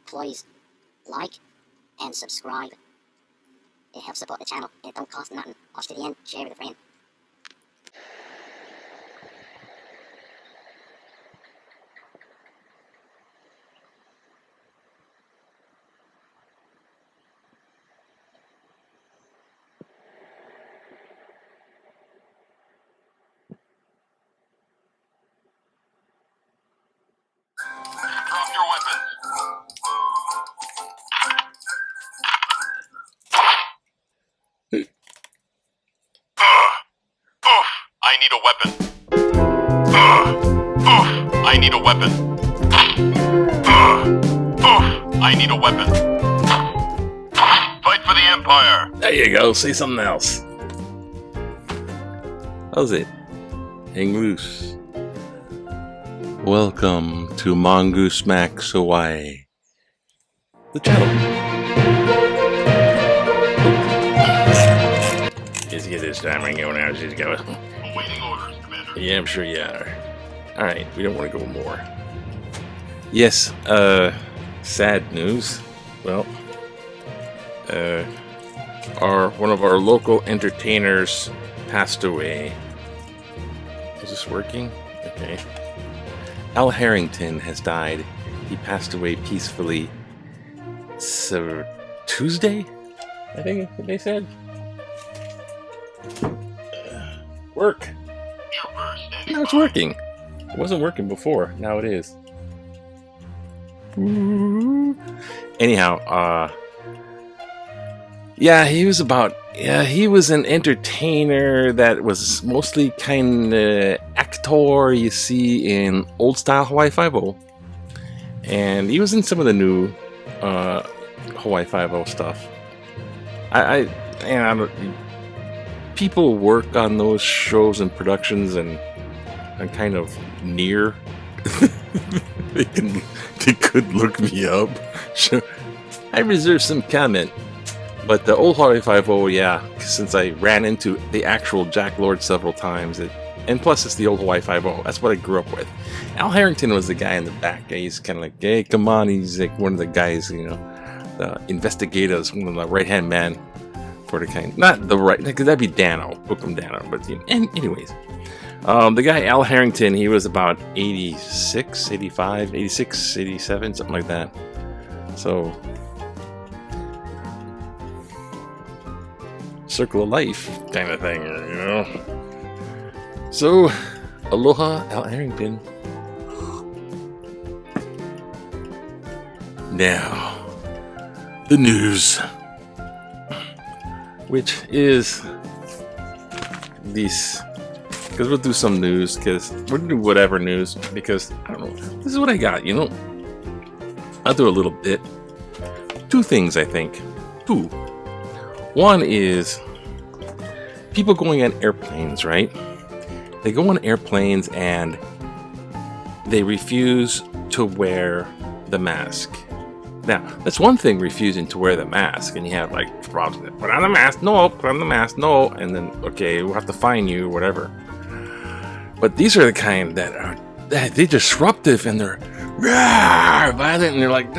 Please like and subscribe. It helps support the channel. It don't cost nothing. Watch to the end. Share with a friend. Drop your weapon. I need a weapon. I need a weapon. I need a weapon. Fight for the Empire. There you go, say something else. How's it? Hang loose. Welcome to Mongoose Max Hawaii, the channel. Just get this timer going out. Just go. Awaiting orders, Commander. Yeah, I'm sure you are. Alright, we don't want to go more. Yes, sad news. Well, one of our local entertainers passed away. Is this working? Okay. Al Harrington has died. He passed away peacefully. So, Tuesday? I think they said. Work. Now it's working. It wasn't working before. Now it is. Anyhow, yeah, he was an entertainer that was mostly kind of actor you see in old style Hawaii Five-0. And he was in some of the new Hawaii Five-0 stuff. People work on those shows and productions and I'm kind of near. They could look me up. Sure. I reserve some comment. But the old Hawaii Five-0, yeah, since I ran into the actual Jack Lord several times, and plus it's the old Hawaii Five-0. That's what I grew up with. Al Harrington was the guy in the back. He's kind of like, hey, come on. He's like one of the guys, the investigators, one of the right-hand man for the kind. Not the right, because that'd be Dano, Bookham Dano. But anyways, the guy Al Harrington, he was about 86, 85, 86, 87, something like that. So circle of life kind of thing, So, aloha, Al Harrington. Now, the news, which is this, because we'll do some news, because we'll do whatever news, because, I don't know, this is what I got, I'll do a little bit. Two things, I think. Two. One is people going on airplanes, right? They go on airplanes and they refuse to wear the mask. Now, that's one thing, refusing to wear the mask, and you have like problems. Put on the mask, no, put on the mask, no, and then okay, we'll have to fine you, whatever. But these are the kind that are they're disruptive and they're violent, and they're like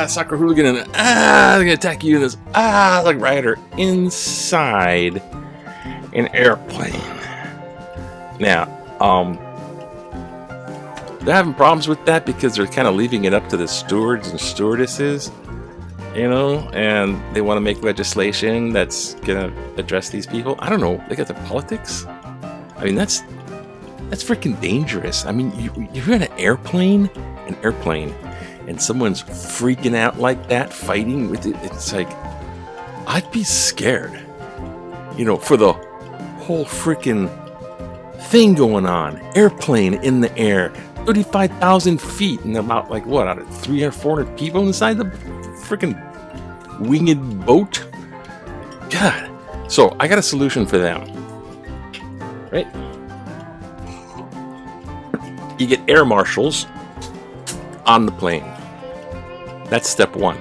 soccer hooligan, and they're gonna attack you in this like rioter inside an airplane. Now, they're having problems with that because they're kind of leaving it up to the stewards and stewardesses, and they want to make legislation that's gonna address these people. I don't know. They got the politics. I mean, that's freaking dangerous. I mean, you're in an airplane, and someone's freaking out like that, fighting with it. It's like, I'd be scared, for the whole freaking thing going on. Airplane in the air, 35,000 feet, and about like what, out of 300, 400 people inside the freaking winged boat. God. So I got a solution for them. Right? You get air marshals on the plane. That's step one.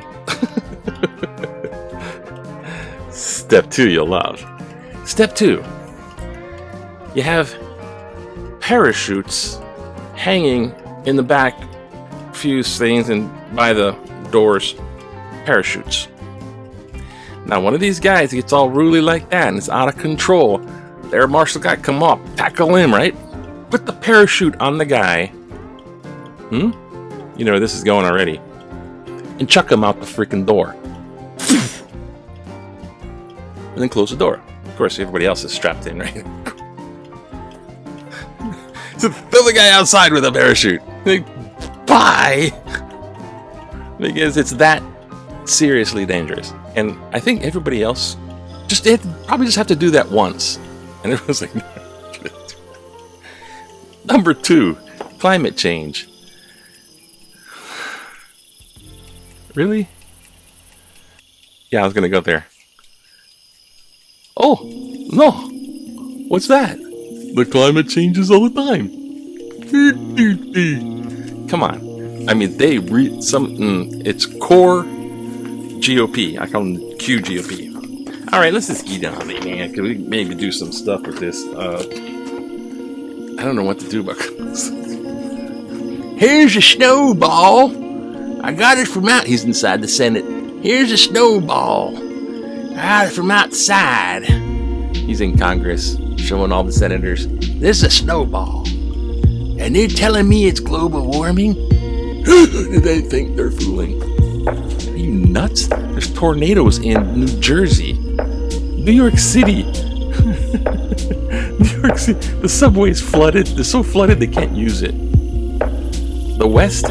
Step two, you'll love. Step two, you have parachutes hanging in the back few things and by the doors. Parachutes. Now, one of these guys gets all ruly like that and it's out of control. The air marshal guy come up, tackle him, right? Put the parachute on the guy. You know where this is going already. And chuck him out the freaking door. And then close the door. Of course, everybody else is strapped in, right? So throw the guy outside with a parachute. Like, bye! Because it's that seriously dangerous. And I think everybody else probably just have to do that once. And everyone's like, Number 2, climate change. Really? Yeah, I was gonna go there. Oh, no! What's that? The climate changes all the time. Come on. I mean, it's core GOP. I call them QGOP. Alright, let's just eat on it, man. Can we maybe do some stuff with this? I don't know what to do about this. Here's a snowball. I got it from out. He's inside the Senate. Here's a snowball. I got it from outside. He's in Congress, showing all the senators. This is a snowball. And they're telling me it's global warming? They think they're fooling. Are you nuts? There's tornadoes in New Jersey. New York City. New York City. The subway's flooded. They're so flooded they can't use it. The west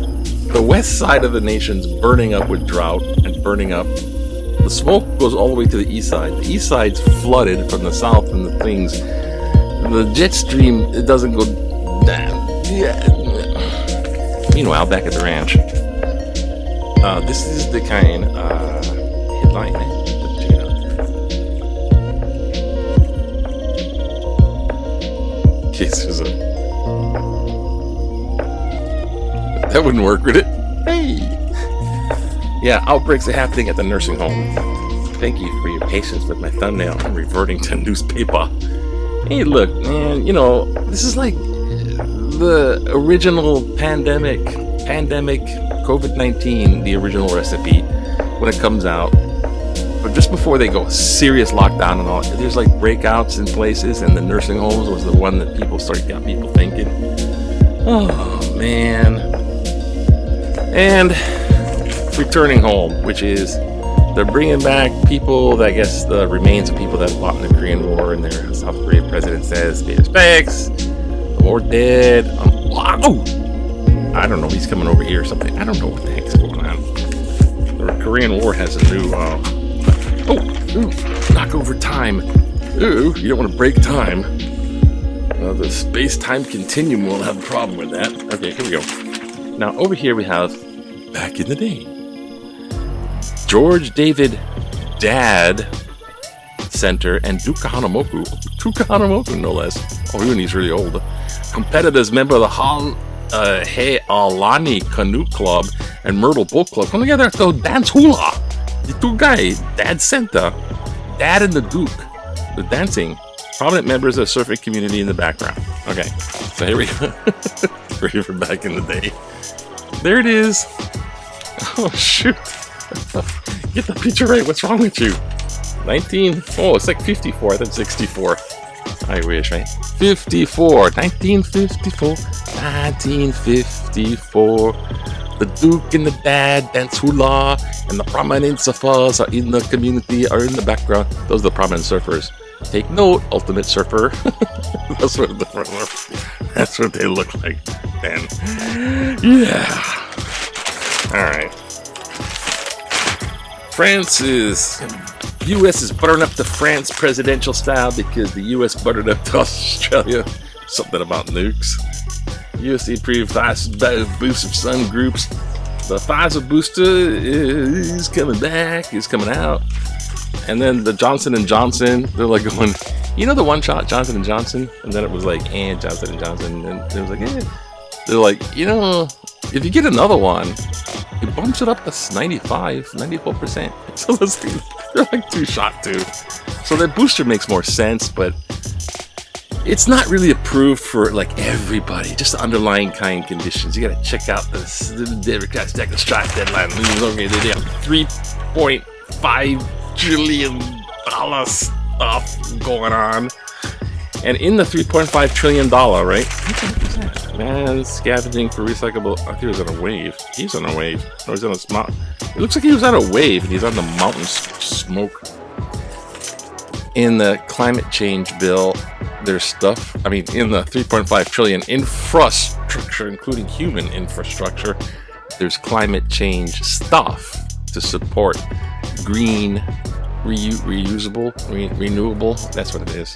side of the nation's burning up with drought and burning up. The smoke goes all the way to the east side. The east side's flooded from the south and the things. The jet stream, it doesn't go down. Yeah. Meanwhile, back at the ranch, this is the kind headline. Check it out. Cases of that wouldn't work, would it? Hey, yeah, outbreaks are happening at the nursing home. Thank you for your patience with my thumbnail. I'm reverting to newspaper. Hey, look, man, you know, this is like the original pandemic COVID-19, the original recipe when it comes out. But just before they go serious lockdown and all, there's like breakouts in places, and the nursing homes was the one that got people thinking, oh man. And returning home, which is they're bringing back people, I guess the remains of people that fought in the Korean War, and their South Korean president says, pay respects, the war dead. I don't know, he's coming over here or something. I don't know what the heck's going on. The Korean War has a new, knock over time. Ooh, you don't want to break time. The space-time continuum will have a problem with that. Okay, here we go. Now, over here we have Back in the Day. George David Dad Center and Duka Hanamoku, no less. Oh, even he's really old. Competitors, member of the He'alani Canoe Club and Myrtle Boat Club come together to dance hula. The two guys, Dad Center, Dad and the Duke, the dancing. Prominent members of the surfing community in the background. Okay, so here we go. Ready for Back in the Day. There it is. Oh, shoot. Get the picture right. What's wrong with you? It's like 54. I thought 64. I wish, right? 1954. The Duke and the Dad dance hula, and the prominent surfers are in the community, are in the background. Those are the prominent surfers. Take note, Ultimate Surfer. That's what they look like then. Yeah. Alright. U.S. is buttering up to France presidential style because the U.S. buttered up to Australia. Something about nukes. U.S. approved boost of some groups. The Pfizer booster is coming back, is coming out. And then the Johnson & Johnson, they're like going, you know the one shot Johnson & Johnson? And then it was like, Johnson & Johnson. And it was like, They're like, you know, if you get another one, it bumps it up to 94%. So they're like 2 shot too. So that booster makes more sense, but It's not really approved for like everybody, just the underlying kind conditions. You gotta check out the Democrats take the strike deadline. Okay, they have $3.5 trillion stuff going on. And in the $3.5 trillion, right? What's that? Man, scavenging for recyclable. I think he was on a wave. He's on a wave. No, he's on a smart. It looks like he was on a wave and he's on the mountain smoke. In the climate change bill, there's stuff. I mean, in the 3.5 trillion infrastructure, including human infrastructure, there's climate change stuff to support green, renewable. That's what it is.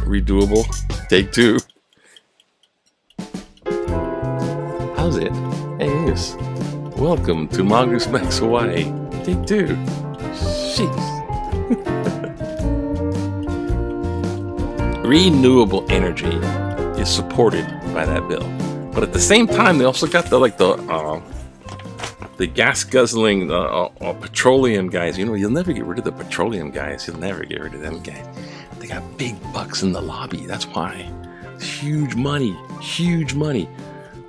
Redoable. Take two. How's it? Hey, yes. Welcome to Mongoose Max Hawaii. Take two. Jeez. Renewable energy is supported by that bill, but at the same time, they also got the gas guzzling petroleum guys. You know, you'll never get rid of the petroleum guys. You'll never get rid of them guys. They got big bucks in the lobby. That's why. Huge money. Huge money.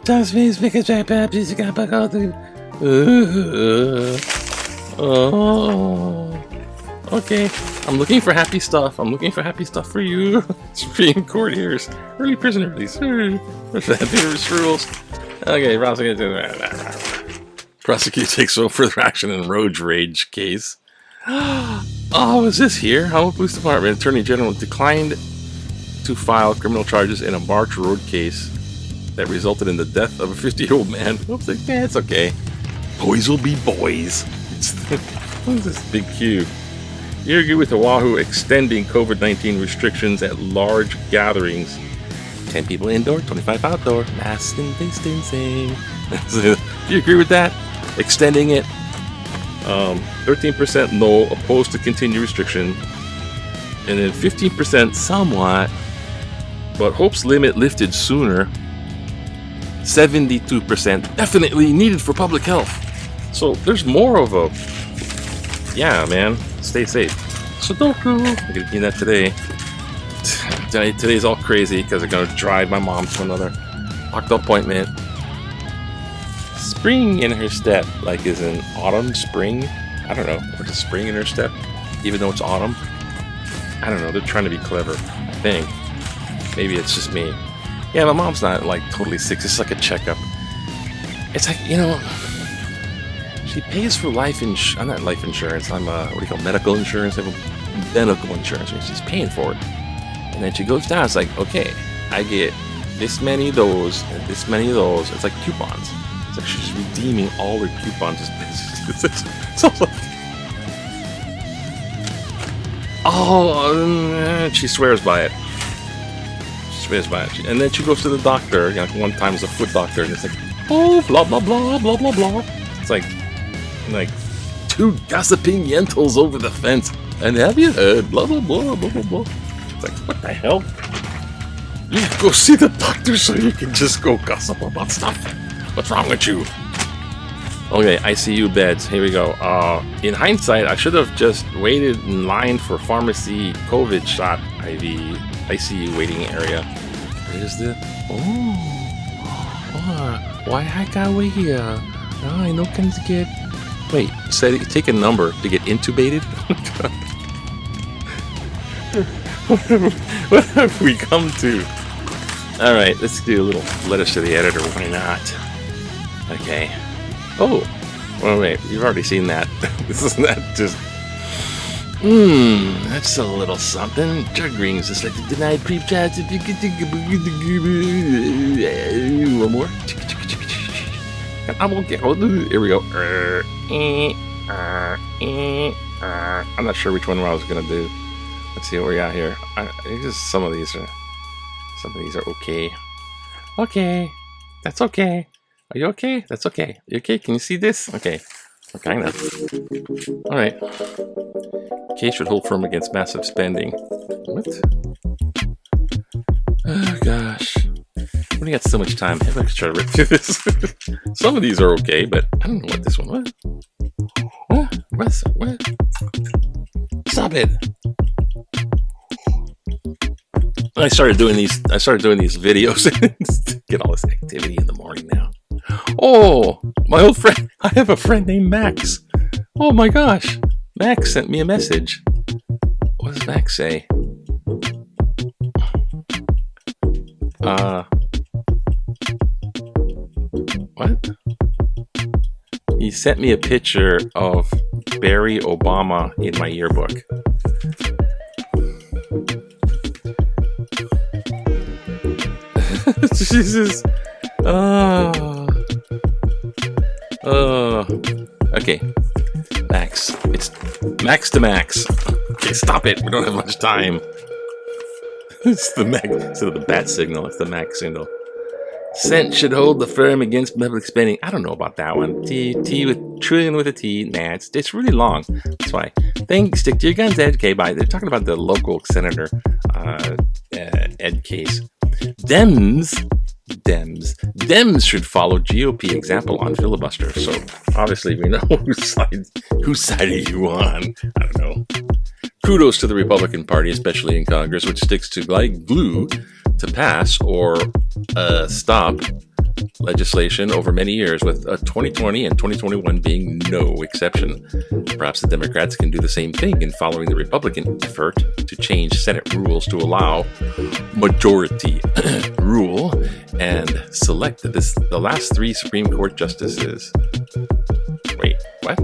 Just means because I got back out there. Okay. I'm looking for happy stuff. I'm looking for happy stuff for you. Supreme Court hears early prison release. Dangerous rules. Okay, prosecutor takes no further action in road rage case. Oh, is this here? Humboldt Police Department Attorney General declined to file criminal charges in a March road case that resulted in the death of a 50-year-old man. Oops, like, yeah, it's okay. Boys will be boys. What is this big Q? You agree with Oahu extending COVID-19 restrictions at large gatherings. 10 people indoor, 25 outdoor. Mask and distancing. Do you agree with that? Extending it. 13% no, opposed to continued restriction. And then 15% somewhat, but hopes limit lifted sooner. 72% definitely needed for public health. So there's more of a, yeah, man, stay safe. Sudoku, I'm gonna do that today. Today's all crazy because I'm gonna drive my mom to another doctor appointment. Spring in her step, like is in autumn, spring. I don't know. What's a spring in her step? Even though it's autumn. I don't know. They're trying to be clever. I think. Maybe it's just me. Yeah, my mom's not like totally sick. It's like a checkup. It's like, you know, she pays for life insurance. I'm not life insurance. I'm what do you call medical insurance? I have a medical insurance. And she's paying for it. And then she goes down. It's like, okay, I get this many of those and this many of those. It's like coupons. It's like she's redeeming all her coupons. It's also, she swears by it. She swears by it. And then she goes to the doctor. You know, one time it's a foot doctor, and it's like, oh, blah blah blah blah blah blah. It's like two gossiping yentals over the fence. And have you heard? Blah blah blah blah blah blah. It's like, what the hell? You go see the doctor so you can just go gossip about stuff. What's wrong with you? Okay, ICU beds. Here we go. In hindsight, I should have just waited in line for pharmacy COVID shot IV ICU waiting area. Where is the? Why I gotta wait here? I know can get. Wait, said take a number to get intubated. What have we come to? All right, let's do a little letters to the editor. Why not? Okay. Oh, well, wait, you've already seen that. This is not just... that's a little something. Drug rings, just like the denied pre-chat. One more. Here we go. I'm not sure which one I was going to do. Let's see what we got here. Some of these are okay. Okay, that's okay. Are you okay? That's okay. You okay? Can you see this? Okay. Kind of. Alright. Case should hold firm against massive spending. What? Oh, gosh. We only got so much time. Maybe I could try to rip through this. Some of these are okay, but I don't know what this one was. What? Stop it! I started doing these videos to get all this activity in the morning now. Oh, my old friend. I have a friend named Max. Oh my gosh. Max sent me a message. What does Max say? What? He sent me a picture of Barry Obama in my yearbook. Jesus. Okay. Max. It's Max to Max. Okay, stop it. We don't have much time. It's the Max. Instead of the bat signal, it's the Max signal. Cent should hold the firm against public spending. I don't know about that one. T with trillion with a T. Nah, it's really long. That's why. Stick to your guns, Ed. Okay, bye. They're talking about the local senator, Ed case. Dems should follow GOP example on filibuster. So obviously we know whose side are you on. I don't know. Kudos to the Republican Party, especially in Congress, which sticks to like glue to pass or stop legislation over many years, with 2020 and 2021 being no exception. Perhaps the Democrats can do the same thing in following the Republican effort to change Senate rules to allow majority rule and select the last 3 Supreme Court justices. Wait, what?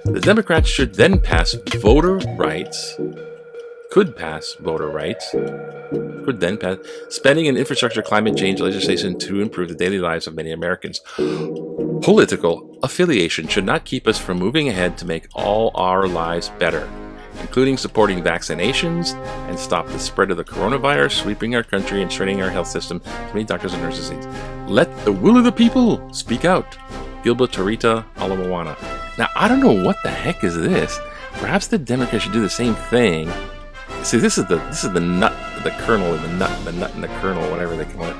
The Democrats should then pass voter rights. Could then pass spending and infrastructure climate change legislation to improve the daily lives of many Americans. Political affiliation should not keep us from moving ahead to make all our lives better, including supporting vaccinations and stop the spread of the coronavirus, sweeping our country and straining our health system. Many doctors and nurses need. Let the will of the people speak out. Gilbert Torita Alamoana. Now, I don't know what the heck is this. Perhaps the Democrats should do the same thing. See, this is the nut, the kernel in the nut in the kernel, whatever they call it.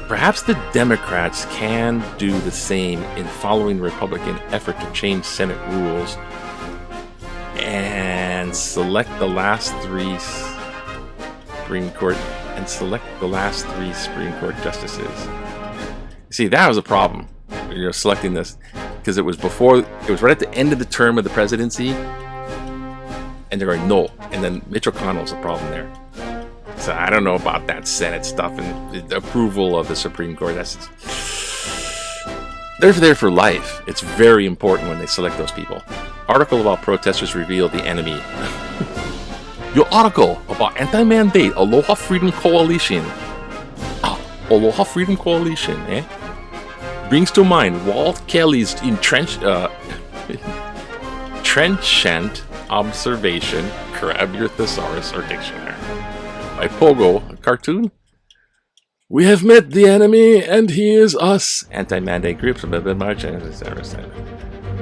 Perhaps the Democrats can do the same in following the Republican effort to change Senate rules and select the last 3 Supreme Court justices. See, that was a problem. You're selecting this because it was right at the end of the term of the presidency. And they're going, no. And then Mitch McConnell's the problem there. So I don't know about that Senate stuff and the approval of the Supreme Court. They're there for life. It's very important when they select those people. Article about protesters reveal the enemy. Your article about anti-mandate Aloha Freedom Coalition. Aloha Freedom Coalition, brings to mind Walt Kelly's trenchant observation, grab your thesaurus or dictionary. By Pogo, a cartoon. We have met the enemy, and he is us. Anti-mandate groups have been marching.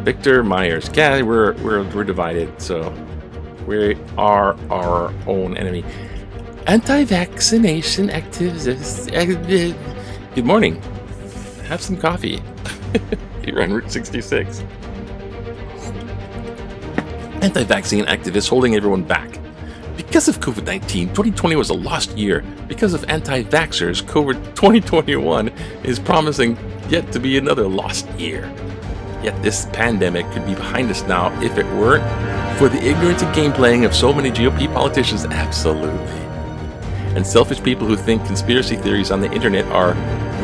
Victor Myers. Yeah, we're divided, so we are our own enemy. Anti-vaccination activists. Good morning. Have some coffee. You're on Route 66. Anti-vaccine activists holding everyone back. Because of COVID-19, 2020 was a lost year. Because of anti-vaxxers, COVID-2021 is promising yet to be another lost year. Yet this pandemic could be behind us now if it weren't for the ignorance and game playing of so many GOP politicians. Absolutely. And selfish people who think conspiracy theories on the internet are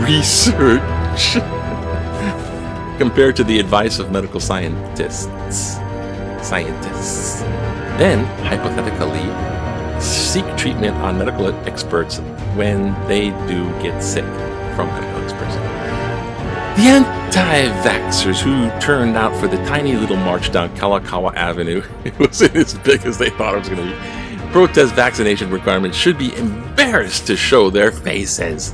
research compared to the advice of medical scientists. Then, hypothetically, seek treatment on medical experts when they do get sick from medical experts. The anti-vaxxers who turned out for the tiny little march down Kalakaua Avenue, it wasn't as big as they thought it was going to be. Protest vaccination requirements should be embarrassed to show their faces.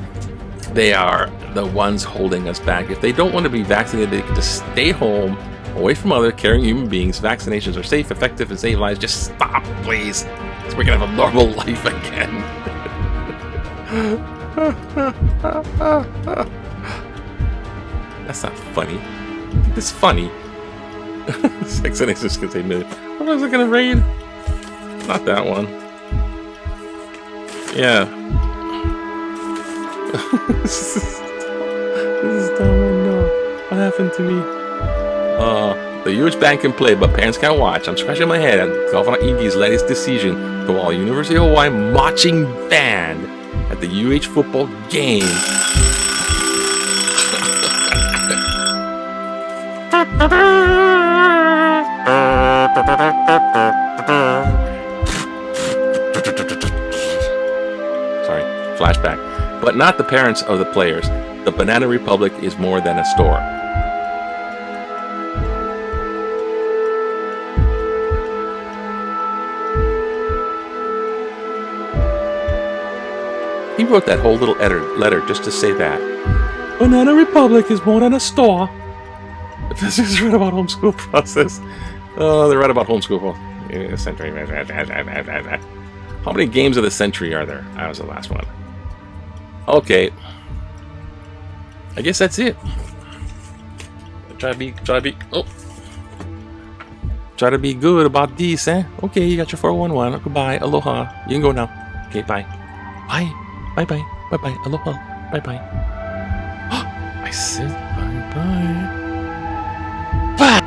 They are the ones holding us back. If they don't want to be vaccinated, they can just stay home, away from other caring human beings. Vaccinations are safe, effective, and save lives. Just stop, please, so we can have a normal life again. That's not funny. It's funny. Vaccinations can save millions. What was I going to read? Not that one. Yeah. This is dumb. Oh no. What happened to me? The huge band can play, but parents can't watch. I'm scratching my head at Governor Iggy's latest decision to allow University of Hawaii marching band at the UH football game. Sorry, flashback. But not the parents of the players. The Banana Republic is more than a store. He wrote that whole little letter just to say that. Banana Republic is more than a store. This is right about homeschool process. Oh, they're right about homeschool century. How many games of the century are there? That was the last one. Okay. I guess that's it. Try to be good about this, eh? Okay, you got your 411. Goodbye. Aloha. You can go now. Okay, bye. Bye. Bye-bye. Bye-bye. Aloha. Bye-bye. I said bye-bye. Bye.